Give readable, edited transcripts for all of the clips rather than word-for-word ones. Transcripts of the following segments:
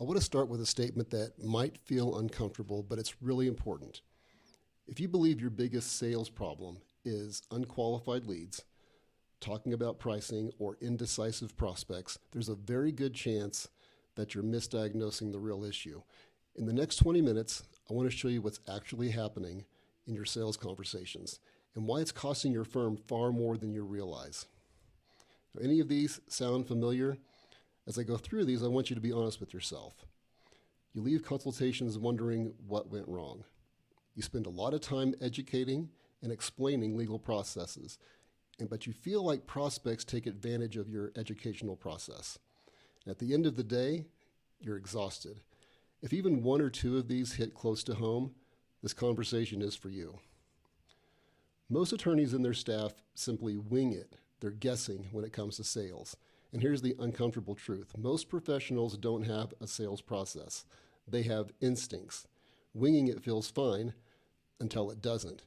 I want to start with a statement that might feel uncomfortable, but it's really important. If you believe your biggest sales problem is unqualified leads, talking about pricing, or indecisive prospects, there's a very good chance that you're misdiagnosing the real issue. In the next 20 minutes, I want to show you what's actually happening in your sales conversations and why it's costing your firm far more than you realize. Do any of these sound familiar? As I go through these, I want you to be honest with yourself. You leave consultations wondering what went wrong. You spend a lot of time educating and explaining legal processes, but you feel like prospects take advantage of your educational process. At the end of the day, you're exhausted. If even one or two of these hit close to home, this conversation is for you. Most attorneys and their staff simply wing it. They're guessing when it comes to sales. And here's the uncomfortable truth. Most professionals don't have a sales process. They have instincts. Winging it feels fine until it doesn't.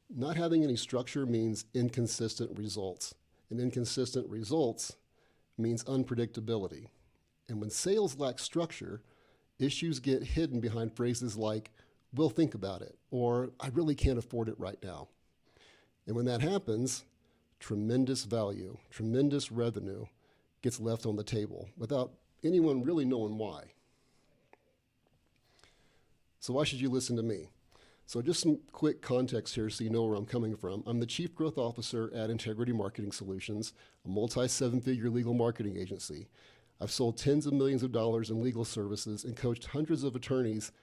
Not having any structure means inconsistent results. And inconsistent results means unpredictability. And when sales lack structure, issues get hidden behind phrases like, "we'll think about it," or "I really can't afford it right now." And when that happens, tremendous value, tremendous revenue gets left on the table without anyone really knowing why. So why should you listen to me? So just some quick context here so you know where I'm coming from. I'm the Chief Growth Officer at Integrity Marketing Solutions, a multi-seven-figure legal marketing agency. I've sold tens of millions of dollars in legal services and coached hundreds of attorneys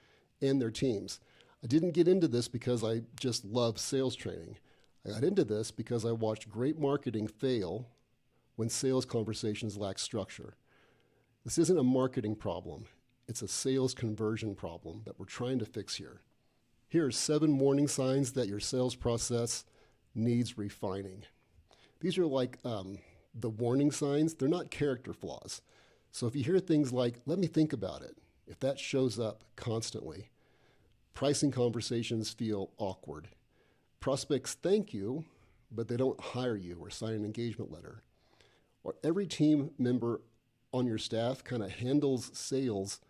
and their teams. I didn't get into this because I just love sales training. I got into this because I watched great marketing fail when sales conversations lack structure. This isn't a marketing problem. It's a sales conversion problem that we're trying to fix here. Here are 7 warning signs that your sales process needs refining. These are like the warning signs. They're not character flaws. So if you hear things like, "let me think about it," if that shows up constantly, pricing conversations feel awkward. Prospects thank you, but they don't hire you or sign an engagement letter. Or every team member on your staff kind of handles sales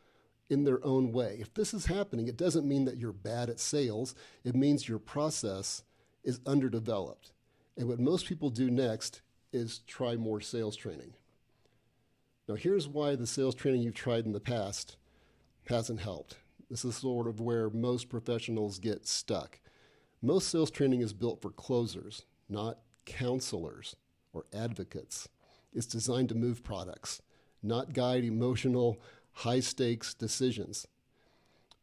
in their own way. If this is happening, it doesn't mean that you're bad at sales. It means your process is underdeveloped. And what most people do next is try more sales training. Now, here's why the sales training you've tried in the past hasn't helped. This is sort of where most professionals get stuck. Most sales training is built for closers, not counselors or advocates. It's designed to move products, not guide emotional, high-stakes decisions.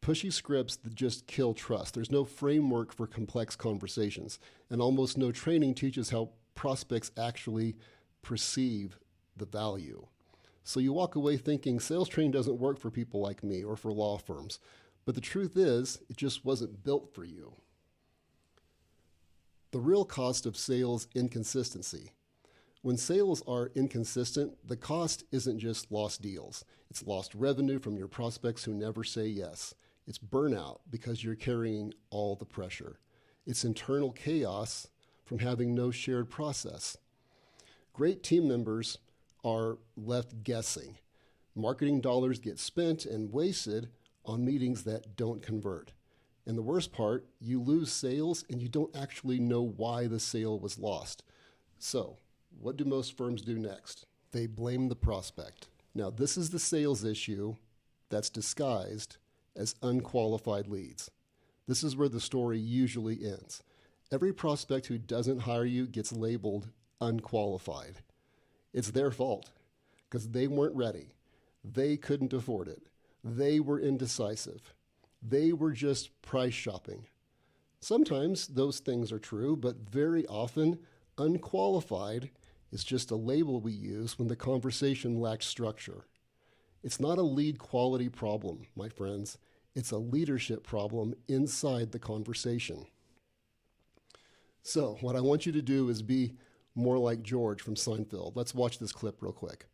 Pushy scripts that just kill trust. There's no framework for complex conversations, and almost no training teaches how prospects actually perceive the value. So you walk away thinking sales training doesn't work for people like me or for law firms. But the truth is, it just wasn't built for you. The real cost of sales inconsistency. When sales are inconsistent, the cost isn't just lost deals. It's lost revenue from your prospects who never say yes. It's burnout because you're carrying all the pressure. It's internal chaos from having no shared process. Great team members are left guessing. Marketing dollars get spent and wasted on meetings that don't convert. And the worst part, you lose sales and you don't actually know why the sale was lost. So, what do most firms do next? They blame the prospect. Now, this is the sales issue that's disguised as unqualified leads. This is where the story usually ends. Every prospect who doesn't hire you gets labeled unqualified. It's their fault because they weren't ready. They couldn't afford it. They were indecisive. They were just price shopping. Sometimes those things are true, but very often unqualified is just a label we use when the conversation lacks structure. It's not a lead quality problem, my friends. It's a leadership problem inside the conversation. So what I want you to do is be more like George from Seinfeld. Let's watch this clip real quick.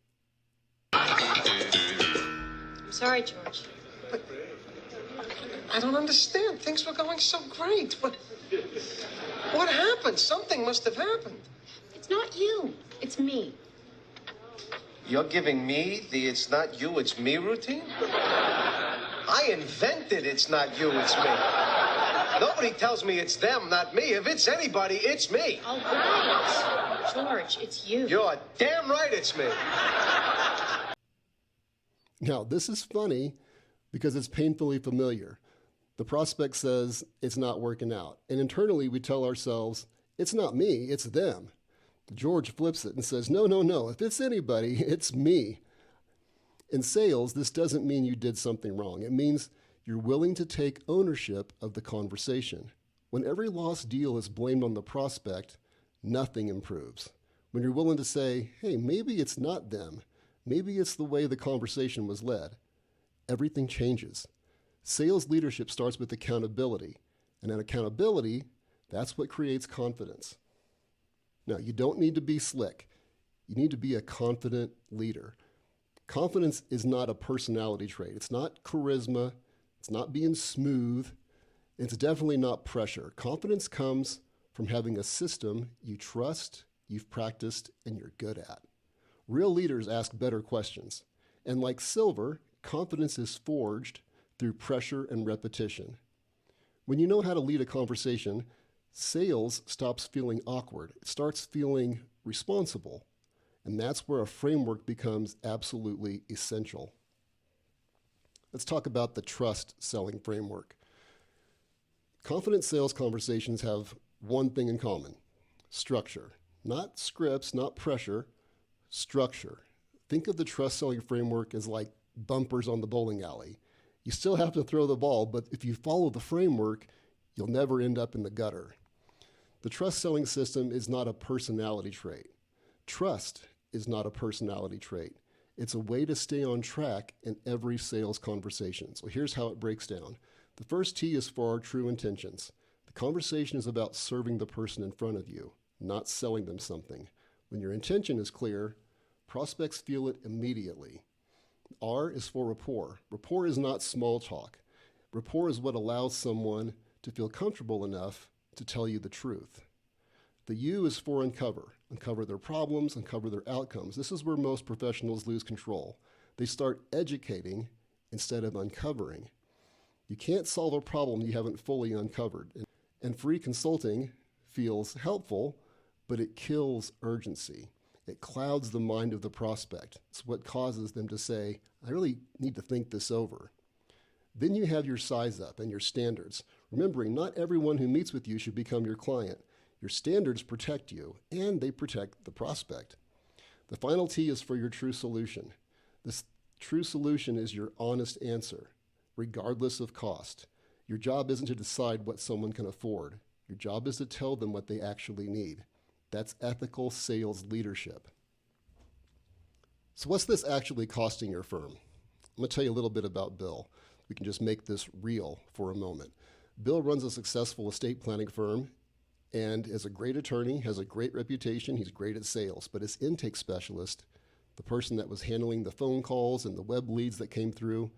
I'm sorry, George. But I don't understand. Things were going so great. What happened? Something must have happened. It's not you. It's me. You're giving me the it's not you, it's me routine? I invented it's not you, it's me. Nobody tells me it's them, not me. If it's anybody, it's me. All right. George, it's you. You're damn right it's me. Now, this is funny because it's painfully familiar. The prospect says it's not working out. And internally, we tell ourselves, it's not me, it's them. George flips it and says, no, no, no. If it's anybody, it's me. In sales, this doesn't mean you did something wrong. It means you're willing to take ownership of the conversation. When every lost deal is blamed on the prospect, nothing improves. When you're willing to say, hey, maybe it's not them. Maybe it's the way the conversation was led. Everything changes. Sales leadership starts with accountability. And in accountability, that's what creates confidence. Now, you don't need to be slick. You need to be a confident leader. Confidence is not a personality trait. It's not charisma. It's not being smooth. It's definitely not pressure. Confidence comes from having a system you trust, you've practiced, and you're good at. Real leaders ask better questions. And like silver, confidence is forged through pressure and repetition. When you know how to lead a conversation, sales stops feeling awkward. It starts feeling responsible. And that's where a framework becomes absolutely essential. Let's talk about the trust selling framework. Confident sales conversations have one thing in common: structure. Not scripts, not pressure, structure. Think of the trust selling framework as like bumpers on the bowling alley. You still have to throw the ball, but if you follow the framework, you'll never end up in the gutter. The trust selling system is not a personality trait. Trust is not a personality trait. It's a way to stay on track in every sales conversation. So here's how it breaks down. The first T is for our true intentions. The conversation is about serving the person in front of you, not selling them something. When your intention is clear, prospects feel it immediately. R is for rapport. Rapport is not small talk. Rapport is what allows someone to feel comfortable enough to tell you the truth. The U is for uncover. Uncover their problems, uncover their outcomes. This is where most professionals lose control. They start educating instead of uncovering. You can't solve a problem you haven't fully uncovered. And free consulting feels helpful, but it kills urgency. It clouds the mind of the prospect. It's what causes them to say, I really need to think this over. Then you have your size up and your standards. Remembering, not everyone who meets with you should become your client. Your standards protect you, and they protect the prospect. The final T is for your true solution. This true solution is your honest answer, regardless of cost. Your job isn't to decide what someone can afford. Your job is to tell them what they actually need. That's ethical sales leadership. So what's this actually costing your firm? I'm going to tell you a little bit about Bill. We can just make this real for a moment. Bill runs a successful estate planning firm and is a great attorney, has a great reputation. He's great at sales, but his intake specialist, the person that was handling the phone calls and the web leads that came through,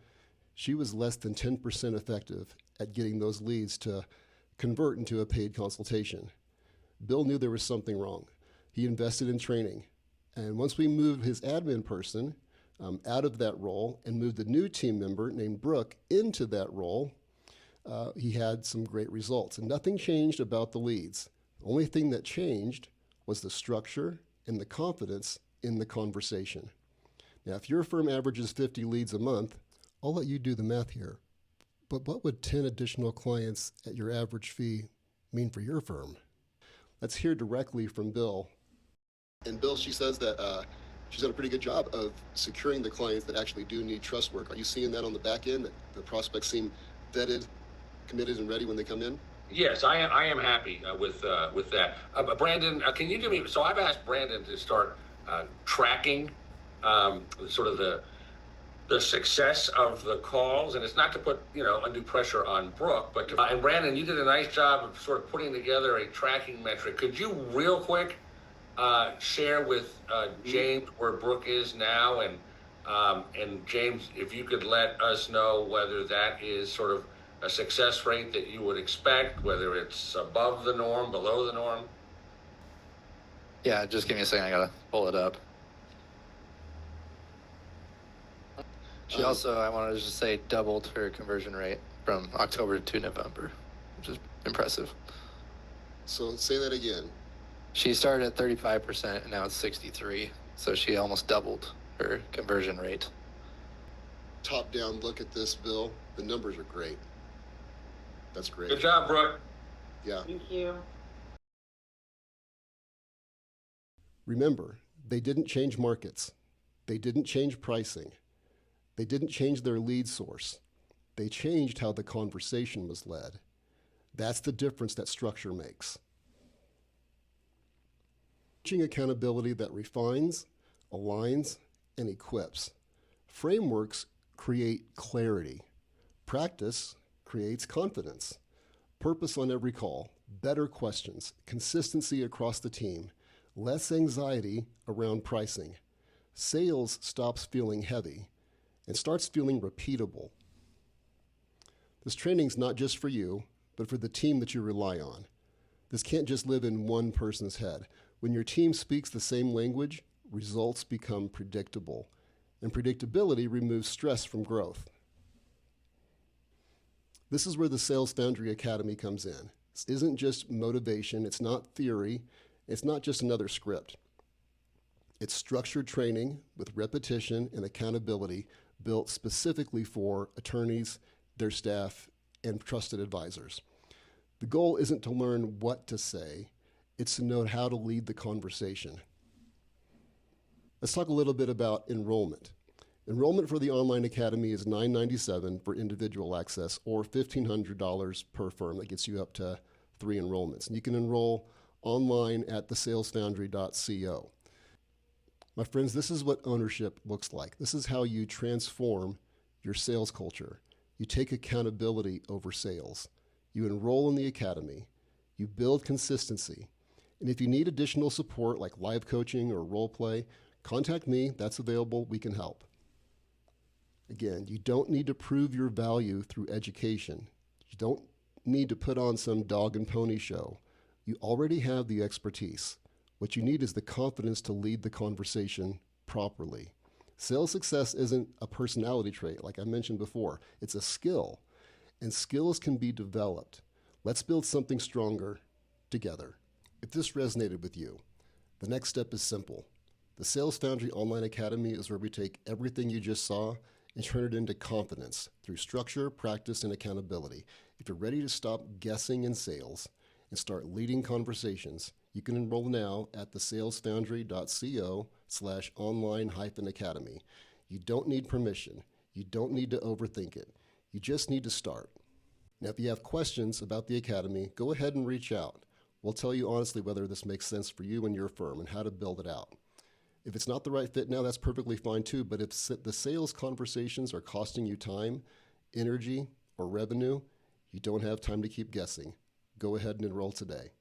she was less than 10% effective at getting those leads to convert into a paid consultation. Bill knew there was something wrong. He invested in training. And once we moved his admin person out of that role and moved a new team member named Brooke into that role, he had some great results. And nothing changed about the leads. The only thing that changed was the structure and the confidence in the conversation. Now, if your firm averages 50 leads a month, I'll let you do the math here. But what would 10 additional clients at your average fee mean for your firm? Let's hear directly from Bill. And Bill, she says that she's done a pretty good job of securing the clients that actually do need trust work. Are you seeing that on the back end, that the prospects seem vetted, committed, and ready when they come in? Yes, I am happy with that. Brandon, can you do me? So I've asked Brandon to start tracking sort of the success of the calls, and it's not to put undue pressure on Brooke, but and Brandon, you did a nice job of sort of putting together a tracking metric. Could you real quick share with James where Brooke is now, and James, if you could let us know whether that is sort of a success rate that you would expect, whether it's above the norm, below the norm? Yeah, just give me a second. I gotta pull it up. She also, I wanted to just say, doubled her conversion rate from October to November, which is impressive. So say that again. She started at 35% and now it's 63%. So she almost doubled her conversion rate. Top down look at this, Bill. The numbers are great. That's great. Good job, Brooke. Yeah. Thank you. Remember, they didn't change markets. They didn't change pricing. They didn't change their lead source. They changed how the conversation was led. That's the difference that structure makes. Teaching accountability that refines, aligns, and equips. Frameworks create clarity. Practice creates confidence. Purpose on every call, better questions, consistency across the team, less anxiety around pricing. Sales stops feeling heavy and starts feeling repeatable. This training's not just for you, but for the team that you rely on. This can't just live in one person's head. When your team speaks the same language, results become predictable, and predictability removes stress from growth. This is where the Sales Foundry Academy comes in. This isn't just motivation, it's not theory, it's not just another script. It's structured training with repetition and accountability built specifically for attorneys, their staff, and trusted advisors. The goal isn't to learn what to say, it's to know how to lead the conversation. Let's talk a little bit about enrollment. Enrollment for the online academy is $997 for individual access or $1,500 per firm. That gets you up to 3 enrollments. And you can enroll online at thesalesfoundry.co. My friends, this is what ownership looks like. This is how you transform your sales culture. You take accountability over sales. You enroll in the academy. You build consistency. And if you need additional support like live coaching or role play, contact me. That's available. We can help. Again, you don't need to prove your value through education. You don't need to put on some dog and pony show. You already have the expertise. What you need is the confidence to lead the conversation properly. Sales success isn't a personality trait, like I mentioned before. It's a skill, and skills can be developed. Let's build something stronger together. If this resonated with you, the next step is simple. The Sales Foundry Online Academy is where we take everything you just saw and turn it into confidence through structure, practice, and accountability. If you're ready to stop guessing in sales and start leading conversations, you can enroll now at thesalesfoundry.co/online-academy. You don't need permission. You don't need to overthink it. You just need to start. Now, if you have questions about the academy, go ahead and reach out. We'll tell you honestly whether this makes sense for you and your firm and how to build it out. If it's not the right fit now, that's perfectly fine too, but if the sales conversations are costing you time, energy, or revenue, you don't have time to keep guessing. Go ahead and enroll today.